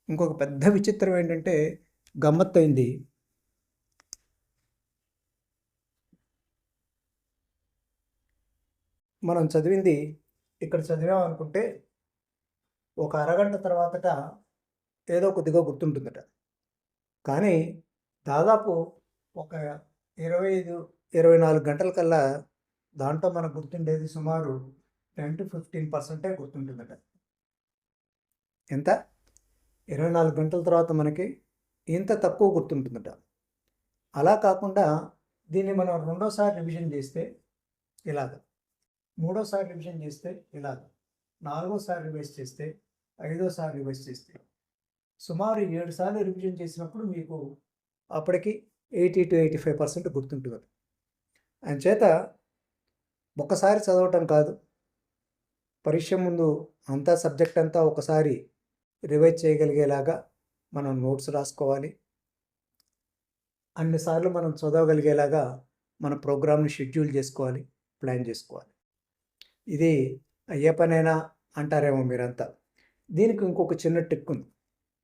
ఇంకొక పెద్ద విచిత్రం ఏంటంటే గమ్మత్తయింది. మనం చదివింది ఇక్కడ చదివాం అనుకుంటే ఒక అరగంట తర్వాతట ఏదో కొద్దిగా గుర్తుంటుందట. కానీ దాదాపు ఒక 25, 24 గంటల కల్లా దాంట్లో మనకు గుర్తుండేది సుమారు 10-15% గుర్తుంటుందట. ఎంత? 24 గంటల తర్వాత మనకి ఇంత తక్కువ గుర్తుంటుందట. అలా కాకుండా దీన్ని మనం రెండోసారి రివిజన్ చేస్తే ఇలాగ, మూడోసారి రివిజన్ చేస్తే ఇలాగ, నాలుగోసారి రివైజ్ చేస్తే, ఐదోసారి రివైజ్ చేస్తే సుమారు 7 సార్లు రివిజన్ చేసినప్పుడు మీకు అప్పటికి 80-85% గుర్తుంటుంది. అంచేత ఒక్కసారి చదవటం కాదు, పరీక్ష ముందు అంతా సబ్జెక్ట్ అంతా ఒకసారి రివైజ్ చేయగలిగేలాగా మనం నోట్స్ రాసుకోవాలి. అన్నిసార్లు మనం చదవగలిగేలాగా మన ప్రోగ్రామ్ని షెడ్యూల్ చేసుకోవాలి, ప్లాన్ చేసుకోవాలి. ఇది అయ్యే పనేనా అంటారేమో మీరంతా. దీనికి ఇంకొక చిన్న ట్రిక్ ఉంది.